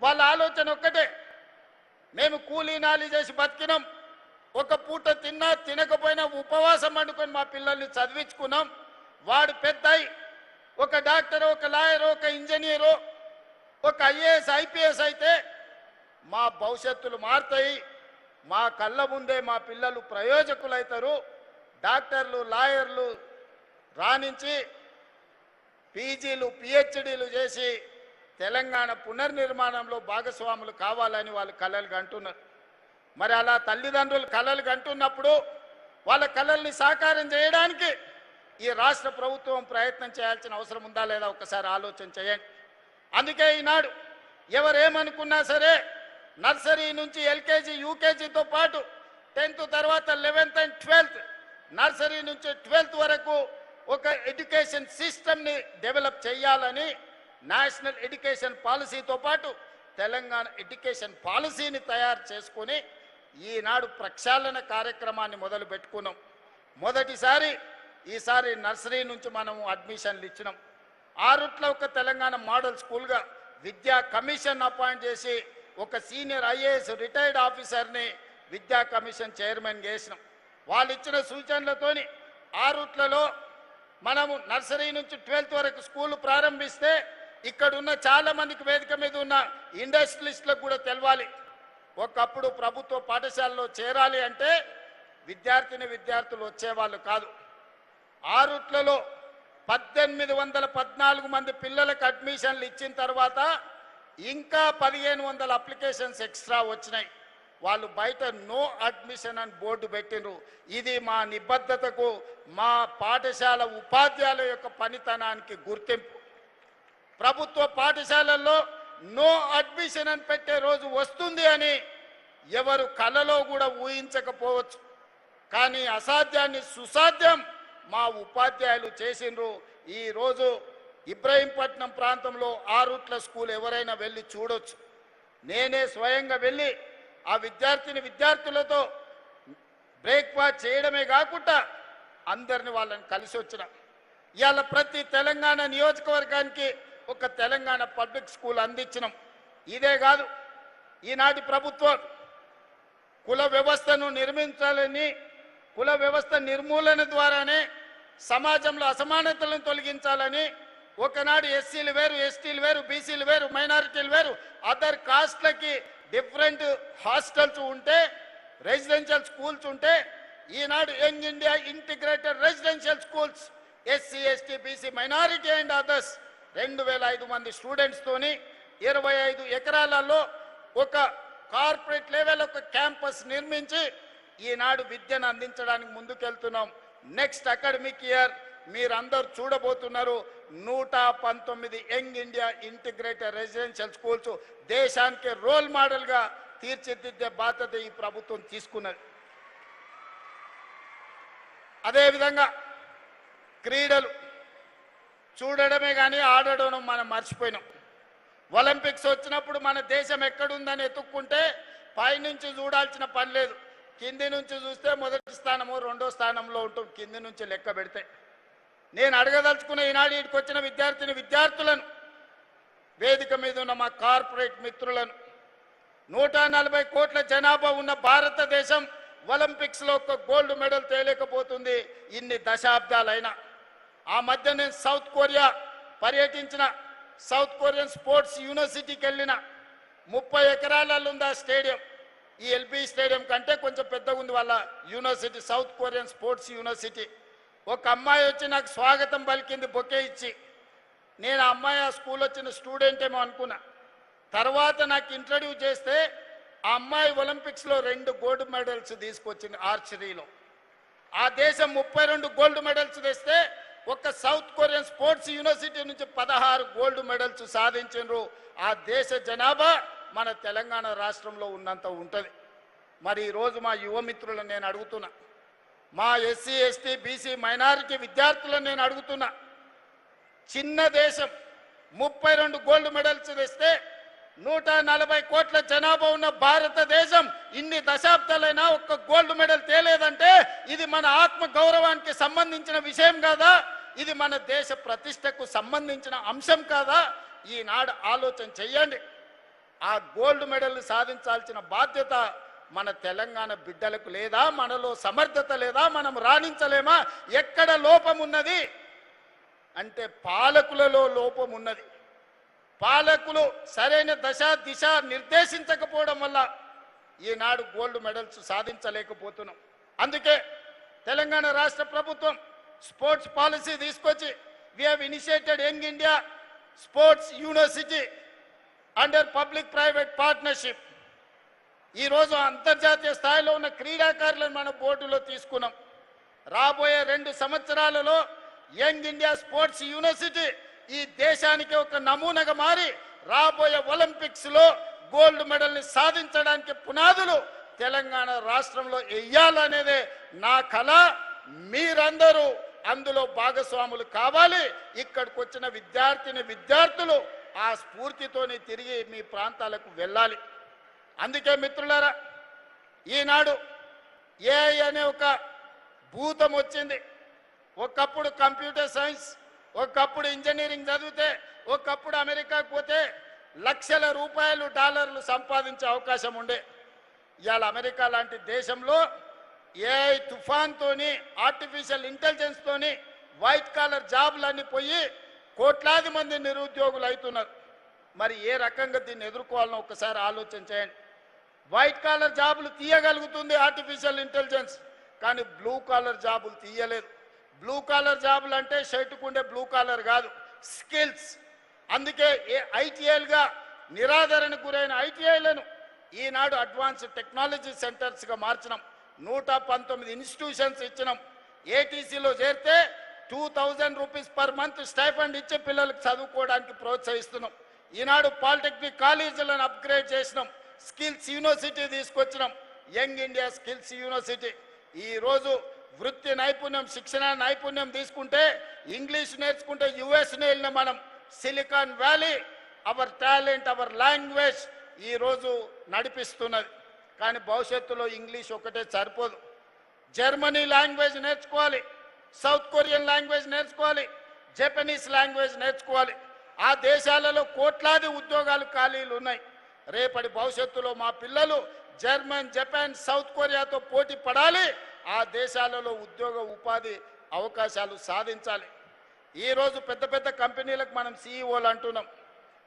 వాళ్ళ ఆలోచన ఒక్కటే, మేము కూలీ నాలి చేసి బతికినాం, ఒక పూట తిన్నా తినకపోయినా ఉపవాసం వండుకొని మా పిల్లల్ని చదివించుకున్నాం. వాడు పెద్దయి ఒక డాక్టర్, ఒక లాయర్, ఒక ఇంజనీరు, ఒక ఐఏఎస్ ఐపీఎస్ అయితే మా భవిష్యత్తులు మారుతాయి, మా కళ్ళ ముందే మా పిల్లలు ప్రయోజకులు అవుతారు, డాక్టర్లు లాయర్లు రాణించి పీజీలు పిహెచ్డీలు చేసి తెలంగాణ పునర్నిర్మాణంలో భాగస్వాములు కావాలని వాళ్ళు కలలు కంటున్నారు. మరి అలా తల్లిదండ్రులు కలలు కంటున్నప్పుడు వాళ్ళ కలల్ని సాకారం చేయడానికి ఈ రాష్ట్ర ప్రభుత్వం ప్రయత్నం చేయాల్సిన అవసరం ఉందా లేదా ఒకసారి ఆలోచన చేయండి. అందుకే ఈనాడు ఎవరేమనుకున్నా సరే నర్సరీ నుంచి ఎల్కేజీ యూకేజీతో పాటు 10th తర్వాత 11th and 12th, నర్సరీ నుంచి 12th వరకు ఒక ఎడ్యుకేషన్ సిస్టమ్ని డెవలప్ చేయాలని నేషనల్ ఎడ్యుకేషన్ పాలసీతో పాటు తెలంగాణ ఎడ్యుకేషన్ పాలసీని తయారు చేసుకుని ఈనాడు ప్రక్షాళన కార్యక్రమాన్ని మొదలు పెట్టుకున్నాం. మొదటిసారి ఈసారి నర్సరీ నుంచి మనము అడ్మిషన్లు ఇచ్చినాం. ఆ రూట్లో ఒక తెలంగాణ మోడల్ స్కూల్గా విద్యా కమిషన్ అపాయింట్ చేసి ఒక సీనియర్ ఐఏఎస్ రిటైర్డ్ ఆఫీసర్ని విద్యా కమిషన్ చైర్మన్ చేసినాం. వాళ్ళు ఇచ్చిన సూచనలతోని ఆ రూట్లలో మనము నర్సరీ నుంచి 12th వరకు స్కూల్ ప్రారంభిస్తే ఇక్కడున్న చాలా మందికి వేదిక మీద ఉన్న ఇండస్ట్రియలిస్టులకు కూడా తెలవాలి. ఒకప్పుడు ప్రభుత్వ పాఠశాలలో చేరాలి అంటే విద్యార్థులు వచ్చేవాళ్ళు కాదు. ఆ రూట్లలో 1814 మంది పిల్లలకు అడ్మిషన్లు ఇచ్చిన తర్వాత ఇంకా 1500 అప్లికేషన్స్ ఎక్స్ట్రా వచ్చినాయి. వాళ్ళు బయట నో అడ్మిషన్ అని బోర్డు పెట్టినరు. ఇది మా నిబద్ధతకు, మా పాఠశాల ఉపాధ్యాయుల యొక్క పనితనానికి గుర్తింపు. ప్రభుత్వ పాఠశాలల్లో నో అడ్మిషన్ అని పెట్టే రోజు వస్తుంది అని ఎవరు కలలో కూడా ఊహించకపోవచ్చు. కానీ అసాధ్యాన్ని సుసాధ్యం మా ఉపాధ్యాయులు చేసిండ్రు. ఈరోజు ఇబ్రహీంపట్నం ప్రాంతంలో ఆ రూట్ల స్కూల్ ఎవరైనా వెళ్ళి చూడొచ్చు. నేనే స్వయంగా వెళ్ళి ఆ విద్యార్థులతో బ్రేక్ఫాస్ట్ చేయడమే కాకుండా అందరిని వాళ్ళని కలిసి వచ్చిన. ఇవాళ ప్రతి తెలంగాణ నియోజకవర్గానికి ఒక తెలంగాణ పబ్లిక్ స్కూల్ అందించినాం. ఇదే కాదు, ఈనాటి ప్రభుత్వం కుల వ్యవస్థను నిర్మించాలని, కుల వ్యవస్థ నిర్మూలన ద్వారానే సమాజంలో అసమానతలను తొలగించాలని ఒకనాడు ఎస్సీలు వేరు, ఎస్టీలు వేరు, బీసీలు వేరు, మైనారిటీలు వేరు, అదర్ కాస్ట్లకి డిఫరెంట్ హాస్టల్స్ ఉంటే, రెసిడెన్షియల్ స్కూల్స్ ఉంటే ఈనాడు young India integrated residential schools SC ST BC minority and others 2500 మంది స్టూడెంట్స్తోని 25 ఎకరాలలో ఒక కార్పొరేట్ లెవెల్ ఒక క్యాంపస్ నిర్మించి ఈనాడు విద్యను అందించడానికి ముందుకెళ్తున్నాం. నెక్స్ట్ అకాడమిక్ ఇయర్ మీరందరూ చూడబోతున్నారు 119 young India integrated residential schools దేశానికి రోల్ మోడల్గా తీర్చిదిద్దే బాధ్యత ఈ ప్రభుత్వం తీసుకున్నది. అదేవిధంగా క్రీడలు చూడడమే కానీ ఆడడం మనం మర్చిపోయినాం. ఒలింపిక్స్ వచ్చినప్పుడు మన దేశం ఎక్కడుందని ఎత్తుక్కుంటే పైనుంచి చూడాల్సిన పని లేదు. కింది నుంచి చూస్తే మొదటి స్థానము, రెండో స్థానంలో ఉంటాం కింది నుంచి లెక్క పెడితే. నేను అడగదలుచుకున్న ఈనాడు ఇక్కడికి వచ్చిన విద్యార్థులను, వేదిక మీద ఉన్న మా కార్పొరేట్ మిత్రులను, 140 కోట్ల జనాభా ఉన్న భారతదేశం ఒలింపిక్స్లో ఒక గోల్డ్ మెడల్ తేలేకపోతుంది ఇన్ని దశాబ్దాలైనా. ఆ మధ్య నేను సౌత్ కొరియా పర్యటించిన, సౌత్ కొరియన్ స్పోర్ట్స్ యూనివర్సిటీకి వెళ్ళిన. 30 ఎకరాలలో ఉంది ఆ స్టేడియం. ఈ ఎల్బీ స్టేడియం కంటే కొంచెం పెద్దగా ఉంది వాళ్ళ university, south Korean sports university. ఒక అమ్మాయి వచ్చి నాకు స్వాగతం పలికింది బొకే ఇచ్చి. నేను ఆ అమ్మాయి ఆ స్కూల్ వచ్చిన స్టూడెంట్ ఏమో అనుకున్నా. తర్వాత నాకు ఇంట్రడ్యూస్ చేస్తే ఆ అమ్మాయి ఒలింపిక్స్లో 2 గోల్డ్ మెడల్స్ తీసుకొచ్చింది ఆర్చరీలో. ఆ దేశం 32 గోల్డ్ మెడల్స్ తెస్తే ఒక సౌత్ కొరియన్ స్పోర్ట్స్ యూనివర్సిటీ నుంచి 16 గోల్డ్ మెడల్స్ సాధించారు. ఆ దేశ జనాభా మన తెలంగాణ రాష్ట్రంలో ఉన్నంత ఉంటుంది. మరి ఈరోజు మా యువమిత్రులను నేను అడుగుతున్నా, మా ఎస్సీ ఎస్టీ బీసీ మైనారిటీ విద్యార్థులను నేను అడుగుతున్నా, చిన్న దేశం 32 గోల్డ్ మెడల్స్ తెస్తే 140 కోట్ల జనాభా ఉన్న భారతదేశం ఇన్ని దశాబ్దాలైనా ఒక్క గోల్డ్ మెడల్ తేలేదంటే ఇది మన ఆత్మ గౌరవానికి సంబంధించిన విషయం కాదా? ఇది మన దేశ ప్రతిష్టకు సంబంధించిన అంశం కాదా? ఈనాడు ఆలోచన చెయ్యండి. ఆ గోల్డ్ మెడల్ సాధించాల్సిన బాధ్యత మన తెలంగాణ బిడ్డలకు లేదా? మనలో సమర్థత లేదా? మనం రాణించలేమా? ఎక్కడ లోపం ఉన్నది అంటే పాలకులలో లోపం ఉన్నది. పాలకులు సరైన దిశ నిర్దేశించకపోవడం వల్ల ఈనాడు గోల్డ్ మెడల్స్ సాధించలేకపోతున్నాం. అందుకే తెలంగాణ రాష్ట్ర ప్రభుత్వం స్పోర్ట్స్ పాలసీ తీసుకొచ్చి we have initiated young India sports university under public private partnership. ఈరోజు అంతర్జాతీయ స్థాయిలో ఉన్న క్రీడాకారులను మన బోర్డులో తీసుకున్నాం. రాబోయే 2 సంవత్సరాలలో యంగ్ ఇండియా స్పోర్ట్స్ యూనివర్సిటీ ఈ దేశానికి ఒక నమూనాగా మారి రాబోయే ఒలింపిక్స్లో గోల్డ్ మెడల్ని సాధించడానికి పునాదులు తెలంగాణ రాష్ట్రంలో వేయాలనేదే నా కళ. మీరందరూ అందులో భాగస్వాములు కావాలి. ఇక్కడికి వచ్చిన విద్యార్థులు ఆ స్ఫూర్తితోని తిరిగి మీ ప్రాంతాలకు వెళ్ళాలి. అందుకే మిత్రులారా, ఈనాడు ఏఐ అనే ఒక భూతం వచ్చింది. ఒకప్పుడు కంప్యూటర్ సైన్స్, ఒకప్పుడు ఇంజనీరింగ్ చదివితే, ఒకప్పుడు అమెరికాకు పోతే లక్షల రూపాయలు డాలర్లు సంపాదించే అవకాశం ఉండే. ఇవాళ అమెరికా లాంటి దేశంలో ఏఐ తుఫాన్తోని ఆర్టిఫిషియల్ ఇంటెలిజెన్స్తోని వైట్ కాలర్ జాబులన్నీ పోయి కోట్లాది మంది నిరుద్యోగులు అవుతున్నారు. మరి ఏ రకంగా దీన్ని ఎదుర్కోవాలనో ఒకసారి ఆలోచన చేయండి. వైట్ కాలర్ జాబులు తీయగలుగుతుంది ఆర్టిఫిషియల్ ఇంటెలిజెన్స్, కానీ బ్లూ కాలర్ జాబులు తీయలేదు. బ్లూ కాలర్ జాబులు అంటే షర్టుకుండే బ్లూ కాలర్ కాదు, స్కిల్స్. అందుకే ఐటీఐలుగా నిరాదరణకు గురైన ఐటీఐలను ఈనాడు అడ్వాన్స్డ్ టెక్నాలజీ సెంటర్స్గా మార్చినాం. 119 ఇన్స్టిట్యూషన్స్ ఇచ్చినాం. ఏటీసీలో చేరితే 2000 రూపీస్ పర్ మంత్ స్టైఫండ్ ఇచ్చి పిల్లలకు చదువుకోవడానికి ప్రోత్సహిస్తున్నాం. ఈనాడు పాలిటెక్నిక్ కాలేజీలను అప్గ్రేడ్ చేసినాం. స్కిల్స్ యూనివర్సిటీ తీసుకొచ్చినాం, యంగ్ ఇండియా స్కిల్స్ యూనివర్సిటీ. ఈరోజు వృత్తి నైపుణ్యం, శిక్షణ నైపుణ్యం తీసుకుంటే, ఇంగ్లీష్ నేర్చుకుంటే యుఎస్ని వెళ్ళిన మనం. Silicon valley hour talent, hour language ఈరోజు నడిపిస్తున్నది. కానీ భవిష్యత్తులో ఇంగ్లీష్ ఒకటే సరిపోదు. జర్మనీ లాంగ్వేజ్ నేర్చుకోవాలి, సౌత్ కొరియన్ లాంగ్వేజ్ నేర్చుకోవాలి, జపనీస్ లాంగ్వేజ్ నేర్చుకోవాలి. ఆ దేశాలలో కోట్లాది ఉద్యోగాలు ఖాళీలు ఉన్నాయి. రేపటి భవిష్యత్తులో మా పిల్లలు జర్మన్, జపాన్, సౌత్ కొరియాతో పోటీ పడాలి. ఆ దేశాలలో ఉద్యోగ ఉపాధి అవకాశాలు సాధించాలి. ఈరోజు పెద్ద పెద్ద కంపెనీలకు మనం సీఈఓలు అంటున్నాం.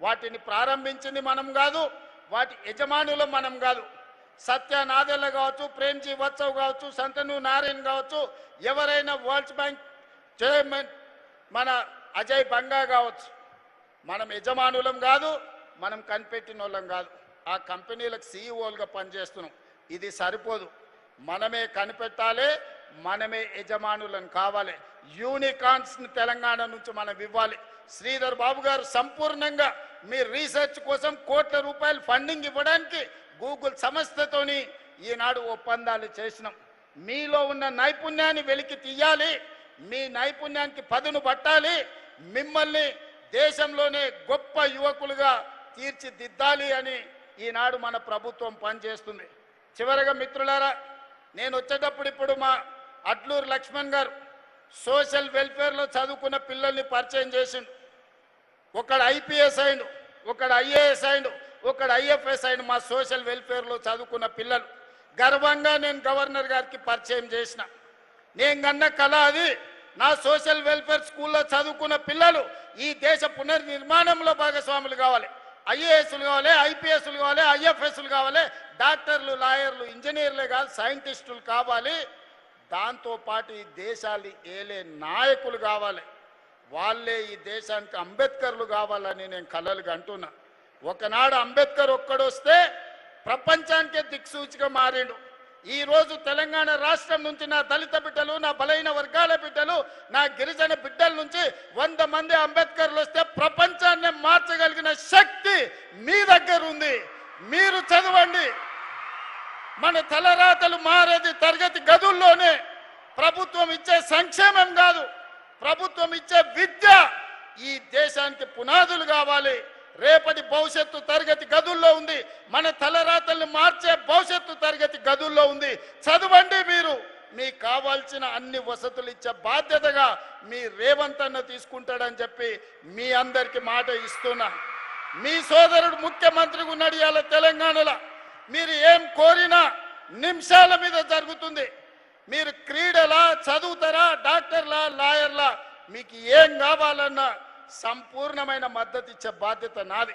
వాటిని ప్రారంభించింది మనం కాదు, వాటి యజమానులు మనం కాదు. సత్య నాదెల్ల కావచ్చు, ప్రేమ్జీ వత్సవ్ కావచ్చు, సంతను నారాయణ్ కావచ్చు, ఎవరైనా వరల్డ్ బ్యాంక్ చైర్మన్ మన అజయ్ బంగా కావచ్చు. మనం యజమానులం కాదు, మనం కనిపెట్టిన వాళ్ళం కాదు. ఆ కంపెనీలకు సీఈఓలుగా పనిచేస్తున్నాం. ఇది సరిపోదు, మనమే కనిపెట్టాలి, మనమే యజమానులను కావాలి. యూనికార్న్స్ని తెలంగాణ నుంచి మనం ఇవ్వాలి. శ్రీధర్ బాబు గారు సంపూర్ణంగా మీ రీసెర్చ్ కోసం కోట్ల రూపాయలు ఫండింగ్ ఇవ్వడానికి గూగుల్ సంస్థతోని ఈనాడు ఒప్పందాలు చేసినాం. మీలో ఉన్న నైపుణ్యాన్ని వెలికి తీయాలి, మీ నైపుణ్యానికి పదును పట్టాలి, మిమ్మల్ని దేశంలోనే గొప్ప యువకులుగా తీర్చిదిద్దాలి అని ఈనాడు మన ప్రభుత్వం పనిచేస్తుంది. చివరగా మిత్రులారా, నేను వచ్చేటప్పుడు ఇప్పుడు మా అడ్లూరు లక్ష్మణ్ గారు సోషల్ వెల్ఫేర్లో చదువుకున్న పిల్లల్ని పరిచయం చేసిండు. ఒకడు ఐపీఎస్ అయిండు, ఒకడు ఐఏఎస్ అయిండు, ఒకడు ఐఎఫ్ఎస్ అయిండు. మా సోషల్ వెల్ఫేర్లో చదువుకున్న పిల్లలు గర్వంగా నేను గవర్నర్ గారికి పరిచయం చేసిన. నేను కన్న కళ అది. నా సోషల్ వెల్ఫేర్ స్కూల్లో చదువుకున్న పిల్లలు ఈ దేశ పునర్నిర్మాణంలో భాగస్వాములు కావాలి. ఐఏఎస్లు కావాలి, ఐపీఎస్లు కావాలి, ఐఎఫ్ఎస్లు కావాలి, డాక్టర్లు, లాయర్లు, ఇంజనీర్లే కాదు, సైంటిస్టులు కావాలి. దాంతోపాటు ఈ దేశాన్ని ఏలే నాయకులు కావాలి. వాళ్ళే ఈ దేశానికి అంబేద్కర్లు కావాలని నేను కలలుగా అంటున్నా. ఒకనాడు అంబేద్కర్ ఒక్కడొస్తే ప్రపంచానికే దిక్సూచిగా మారిండు. ఈరోజు తెలంగాణ రాష్ట్రం నుంచి నా దళిత బిడ్డలు, నా బలైన వర్గాల బిడ్డలు, నా గిరిజన బిడ్డల నుంచి 100 మంది అంబేద్కర్లు వస్తే ప్రపంచాన్ని మార్చగలిగిన శక్తి మీ దగ్గర ఉంది. మీరు చదవండి. మన తలరాతలు మారేది తరగతి గదుల్లోనే. ప్రభుత్వం ఇచ్చే సంక్షేమం కాదు, ప్రభుత్వం ఇచ్చే విద్య ఈ దేశానికి పునాదులు కావాలి. రేపటి భవిష్యత్తు తరగతి గదుల్లో ఉంది. మన తలరాతల్ని మార్చే భవిష్యత్తు తరగతి గదుల్లో ఉంది. చదవండి. మీరు మీకు కావాల్సిన అన్ని వసతులు ఇచ్చే బాధ్యతగా మీ రేవంత్ అన్న తీసుకుంటాడని చెప్పి మీ అందరికీ మాట ఇస్తున్నా. మీ సోదరుడు ముఖ్యమంత్రిగా ఉన్నాడు ఇవాళ తెలంగాణలో. మీరు ఏం కోరినా నిమిషాల మీద జరుగుతుంది. మీరు క్రీడలా, చదువుతారా, డాక్టర్లా, లాయర్లా, మీకు ఏం కావాలన్నా సంపూర్ణమైన మద్దతు ఇచ్చే బాధ్యత నాది.